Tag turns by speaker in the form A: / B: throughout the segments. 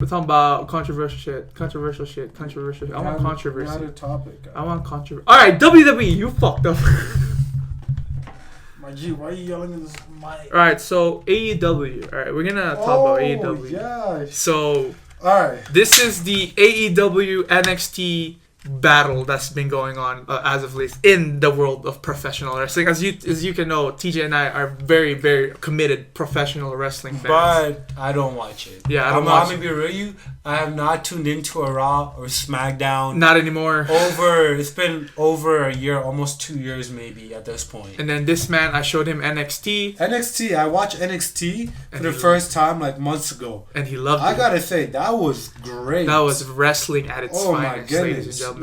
A: We're talking about controversial shit. I want controversy.
B: Not a topic.
A: I want controversy. All right, WWE, you fucked up.
B: My G, why are you yelling in this mic?
A: All right, so AEW. All right, we're gonna talk about AEW.
B: Yeah.
A: So,
B: all right,
A: this is the AEW NXT battle that's been going on as of late in the world of professional wrestling. As you can know, TJ and I are very, very committed professional wrestling fans.
C: But I don't watch it.
A: Yeah,
C: I'm gonna be real with you. I have not tuned into a Raw or SmackDown.
A: Not anymore.
C: It's been over a year, almost 2 years maybe at this point.
A: And then this man, I showed him NXT.
B: I watched NXT for the first time like months ago.
A: And he loved it.
B: I gotta say, that was great.
A: That was wrestling at its finest, ladies and gentlemen.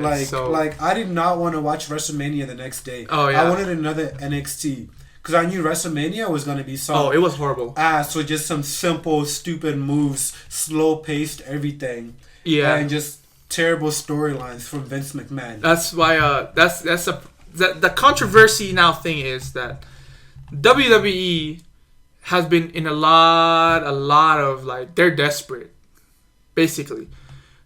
B: Like I did not want to watch WrestleMania the next day.
A: Oh, yeah.
B: I wanted another NXT. Because I knew WrestleMania was going to be some...
A: Oh, it was horrible.
B: Ass with just some simple, stupid moves, slow-paced everything.
A: Yeah.
B: And just terrible storylines from Vince McMahon.
A: That's why... The controversy now thing is that WWE has been in a lot of, like... They're desperate. Basically.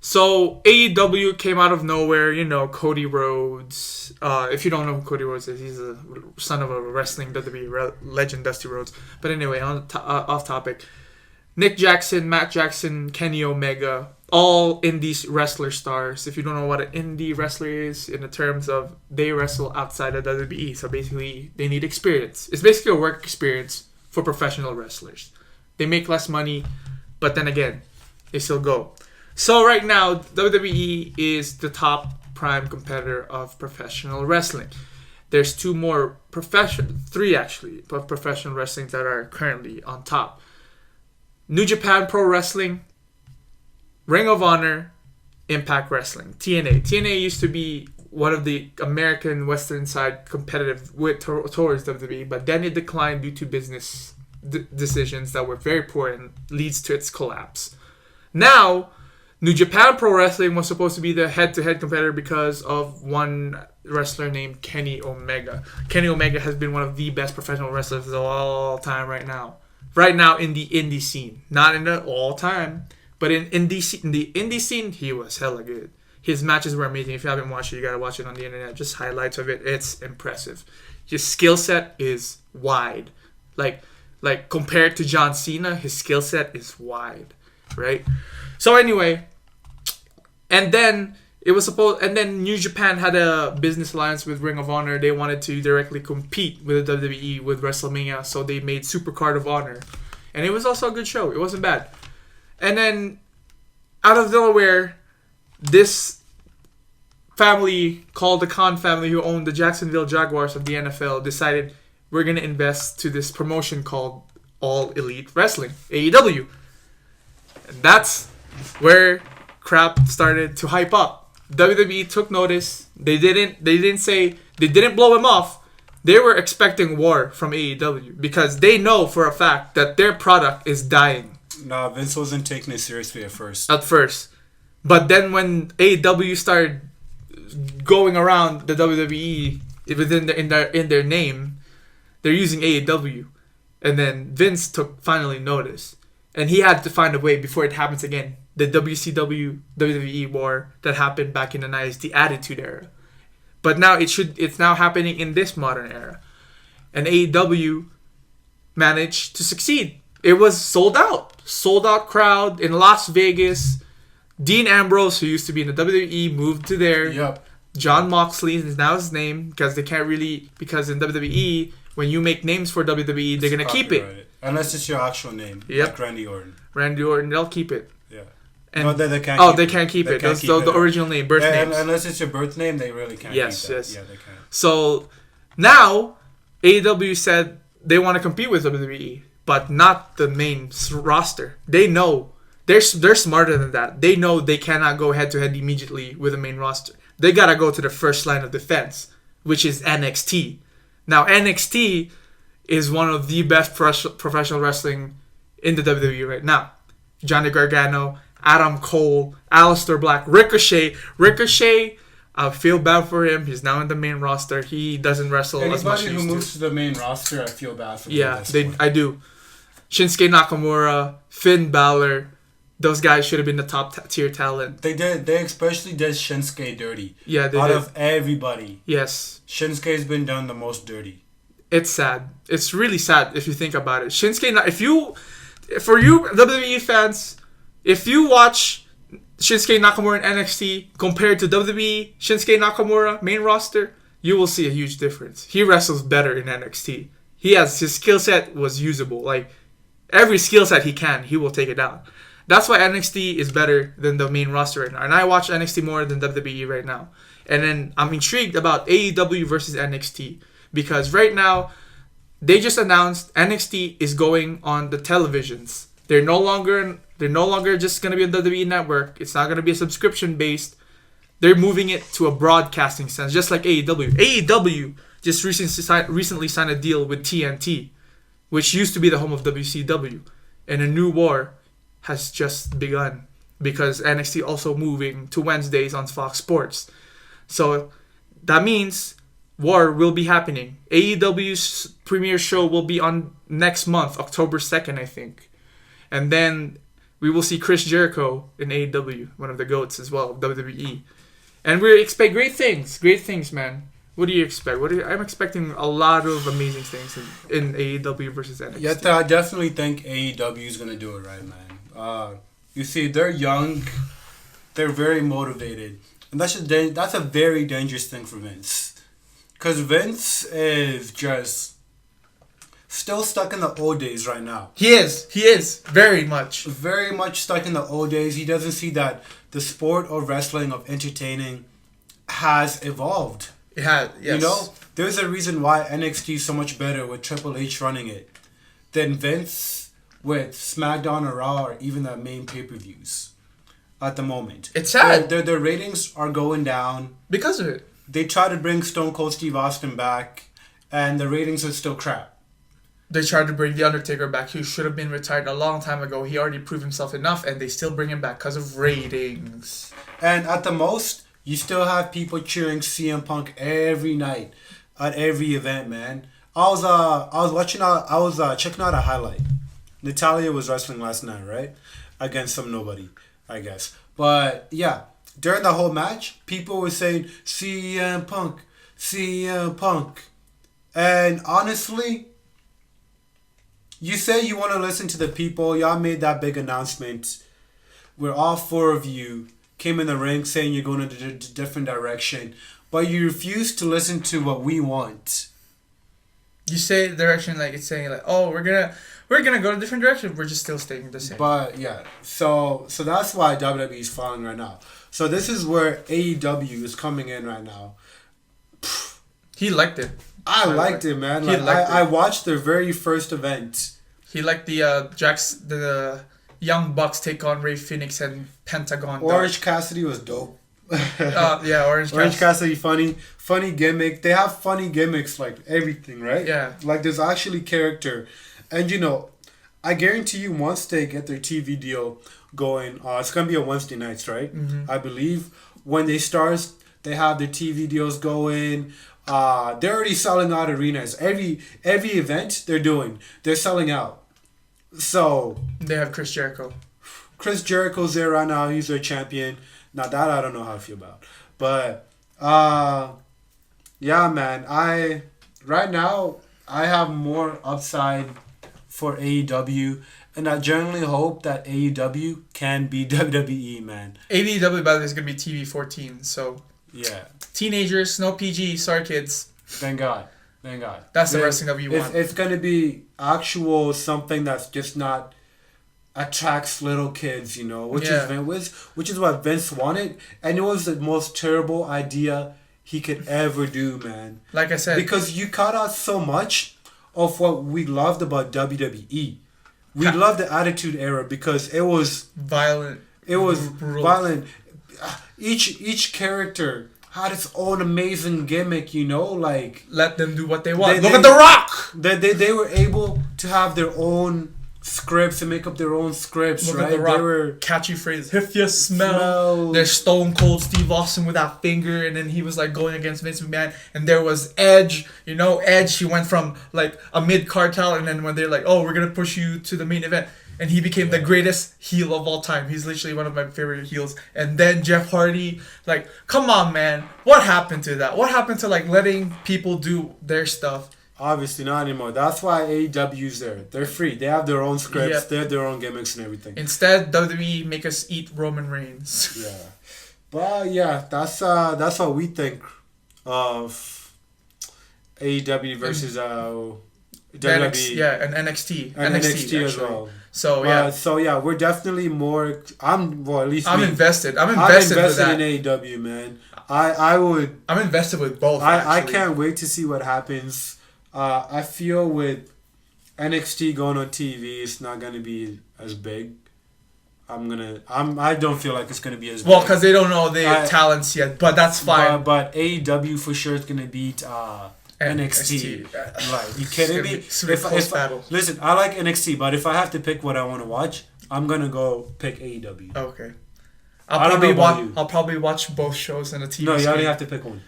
A: So, AEW came out of nowhere, you know, Cody Rhodes. If you don't know who Cody Rhodes is, he's a son of a wrestling WWE legend, Dusty Rhodes. But anyway, off topic. Nick Jackson, Matt Jackson, Kenny Omega, all indie wrestler stars. If you don't know what an indie wrestler is, in the terms of they wrestle outside of WWE. So basically, they need experience. It's basically a work experience for professional wrestlers. They make less money, but then again, they still go. So right now, WWE is the top prime competitor of professional wrestling. There's three actually, of professional wrestling that are currently on top. New Japan Pro Wrestling, Ring of Honor, Impact Wrestling, TNA. TNA used to be one of the American Western side competitive towards WWE, but then it declined due to business decisions that were very poor and leads to its collapse. Now, New Japan Pro Wrestling was supposed to be the head-to-head competitor because of one wrestler named Kenny Omega. Kenny Omega has been one of the best professional wrestlers of all time right now. Right now in the indie scene. Not in the all-time, but in the indie scene, he was hella good. His matches were amazing. If you haven't watched it, you gotta watch it on the internet. Just highlights of it. It's impressive. His skill set is wide. Like compared to John Cena, his skill set is wide. Right? So anyway, and then New Japan had a business alliance with Ring of Honor. They wanted to directly compete with the WWE with WrestleMania, so they made Supercard of Honor, and it was also a good show. It wasn't bad. And then, out of nowhere, this family called the Khan family, who owned the Jacksonville Jaguars of the NFL, decided we're gonna invest to this promotion called All Elite Wrestling, AEW. And that's where crap started to hype up. WWE took notice. They didn't blow him off. They were expecting war from AEW because they know for a fact that their product is dying.
C: Nah, Vince wasn't taking it seriously at first.
A: But then when AEW started going around the WWE in their name, they're using AEW. And then Vince finally noticed. And he had to find a way before it happens again. The WCW WWE war that happened back in the 90s, the Attitude Era. But now it's now happening in this modern era. And AEW managed to succeed. It was sold out crowd in Las Vegas. Dean Ambrose, who used to be in the WWE, moved to there.
C: Yep.
A: John Moxley is now his name because in WWE, when you make names for WWE, they're going to keep it.
C: Unless it's your actual name, like Randy Orton.
A: Randy Orton, they'll keep it.
C: Yeah.
A: And,
C: no, they can't keep it.
A: They can't keep it. Those the original name, birth names.
C: Unless it's your birth name, they really can't keep that.
A: Yes.
C: Yeah, they can.
A: So, now, AEW said they want to compete with WWE, but not the main roster. They know. They're smarter than that. They know they cannot go head-to-head immediately with the main roster. They got to go to the first line of defense, which is NXT. Now, NXT is one of the best professional wrestling in the WWE right now. Johnny Gargano, Adam Cole, Aleister Black, Ricochet. I feel bad for him. He's now in the main roster. He doesn't wrestle as much as he used to.
C: Anybody who moves to the main roster, I feel bad for them.
A: Yeah, I do. Shinsuke Nakamura, Finn Balor, Those guys should have been the top tier talent.
C: They did. They especially did Shinsuke dirty.
A: Yeah, they
C: Out
A: did.
C: of everybody,
A: Yes.
C: Shinsuke's been done the most dirty.
A: It's sad. It's really sad if you think about it. For you WWE fans, if you watch Shinsuke Nakamura in NXT compared to WWE Shinsuke Nakamura main roster, you will see a huge difference. He wrestles better in NXT. His skill set was usable. Like every skill set he will take it down. That's why NXT is better than the main roster right now. And I watch NXT more than WWE right now. And then I'm intrigued about AEW versus NXT. Because right now, they just announced NXT is going on the televisions. They're no longer just going to be on the WWE Network. It's not going to be a subscription based. They're moving it to a broadcasting sense, just like AEW. AEW just recently signed a deal with TNT, which used to be the home of WCW. And a new war has just begun because NXT also moving to Wednesdays on Fox Sports. So that means war will be happening. AEW's premiere show will be on next month, October 2nd, I think. And then we will see Chris Jericho in AEW, one of the GOATs as well, of WWE. And we expect great things, man. What do you expect? I'm expecting a lot of amazing things in AEW versus NXT.
C: Yeah, I definitely think AEW is going to do it right, man. You see, they're young, they're very motivated, and that's a very dangerous thing for Vince, because Vince is just still stuck in the old days right now.
A: He is very much
C: Stuck in the old days. He doesn't see that the sport of wrestling, of entertaining, has evolved.
A: It has, yes.
C: You know, there's a reason why NXT is so much better with Triple H running it than Vince with SmackDown or Raw or even the main pay-per-views at the moment.
A: It's sad.
C: Their ratings are going down.
A: Because of it.
C: They try to bring Stone Cold Steve Austin back, and the ratings are still crap.
A: They tried to bring The Undertaker back. He should have been retired a long time ago. He already proved himself enough, and they still bring him back because of ratings.
C: And at the most, you still have people cheering CM Punk every night at every event, man. I was checking out a highlight. Natalia was wrestling last night, right? Against some nobody, I guess. But yeah, during the whole match, people were saying CM Punk, CM Punk. And honestly, you say you want to listen to the people. Y'all made that big announcement where all four of you came in the ring saying you're going in a different direction. But you refuse to listen to what we want.
A: You say direction like it's saying like, oh, we're gonna go a different direction. We're just still staying the same.
C: But yeah, so that's why WWE is falling right now. So this is where AEW is coming in right now.
A: He liked it.
C: I liked it, man. Like, I watched their very first event.
A: He liked the Young Bucks take on Ray Phoenix and Pentagon.
C: Orange Cassidy was dope.
A: Yeah, Orange
C: Cassidy, funny gimmick. They have funny gimmicks like everything, right?
A: Yeah.
C: Like there's actually character, and you know, I guarantee you once they get their TV deal going, it's gonna be on Wednesday nights, right?
A: Mm-hmm.
C: I believe when they start, they have their TV deals going. They're already selling out arenas. Every event they're doing, they're selling out. So
A: they have Chris Jericho.
C: Chris Jericho's there right now. He's their champion. Now that I don't know how I feel about, but yeah, man. Right now I have more upside for AEW, and I generally hope that AEW can be WWE, man.
A: AEW, by the way, is gonna be TV 14, so
C: yeah.
A: Teenagers, no PG. Sorry, kids.
C: Thank God.
A: That's the wrestling that we want.
C: It's gonna be actual something that's just not attracts little kids, you know, which is what Vince wanted, and it was the most terrible idea he could ever do, man.
A: Like I said,
C: because you cut out so much of what we loved about WWE. We loved the Attitude Era because it was
A: violent.
C: It was
A: brutal.
C: Violent. Each character had its own amazing gimmick, you know, like
A: let them do what they want. Look at The Rock.
C: They were able to have their own scripts and make up their own scripts, right?
A: The Rock,
C: they were
A: catchy phrase. If you smell, there's Stone Cold Steve Austin with that finger, and then he was like going against Vince McMahon, and there was Edge. You know, Edge. He went from like a mid card talent, and then when they're like, "Oh, we're gonna push you to the main event," and he became the greatest heel of all time. He's literally one of my favorite heels. And then Jeff Hardy, like, come on, man, what happened to that? What happened to like letting people do their stuff?
C: Obviously not anymore. That's why AEW's there. They're free. They have their own scripts.
A: Yep.
C: They have their own gimmicks and everything.
A: Instead, WWE make us eat Roman Reigns.
C: Yeah, but yeah, that's what we think of AEW versus WWE.
A: And NXT.
C: And NXT as
A: actually.
C: well.
A: So
C: yeah, we're definitely more. At least
A: I'm
C: me.
A: invested. I'm
C: I'm
A: invested with
C: invested
A: that.
C: in AEW, man. I'm
A: invested with both.
C: I
A: actually.
C: can't wait to see what happens. I feel with NXT going on TV, it's not gonna be as big. I don't feel like it's gonna be as
A: well,
C: big.
A: because they don't know the talents yet, but that's fine.
C: But AEW for sure is gonna beat NXT. Like, you kidding me? Listen, I like NXT, but if I have to pick what I want to watch, I'm gonna go pick AEW.
A: Okay. I'll probably watch both shows on a TV.
C: No, you
A: screen.
C: only have to pick one.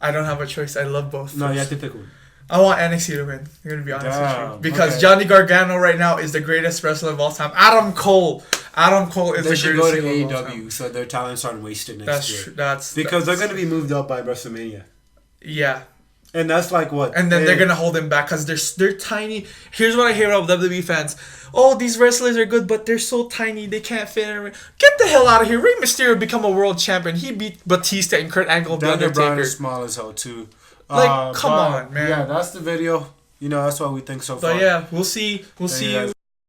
A: I don't have a choice. I love both.
C: No, you have to pick one.
A: I want NXT to win. I'm gonna be honest with you, because
C: okay.
A: Johnny Gargano right now is the greatest wrestler of all time. Adam Cole is
C: They
A: the
C: should
A: greatest
C: go to
A: heel of all time.
C: AEW so their talents aren't wasted next year.
A: That's
C: because they're gonna be moved up by WrestleMania.
A: Yeah.
C: And that's like what?
A: And then they're gonna hold them back because they're tiny. Here's what I hear about WWE fans: oh, these wrestlers are good, but they're so tiny they can't fit in. Get the hell out of here! Rey Mysterio become a world champion. He beat Batista and Kurt Angle, the
C: Daniel Bryan
A: Undertaker.
C: is small as hell too.
A: Like, come on, man.
C: Yeah, that's the video. That's what we think so far.
A: But yeah, we'll see. We'll see you.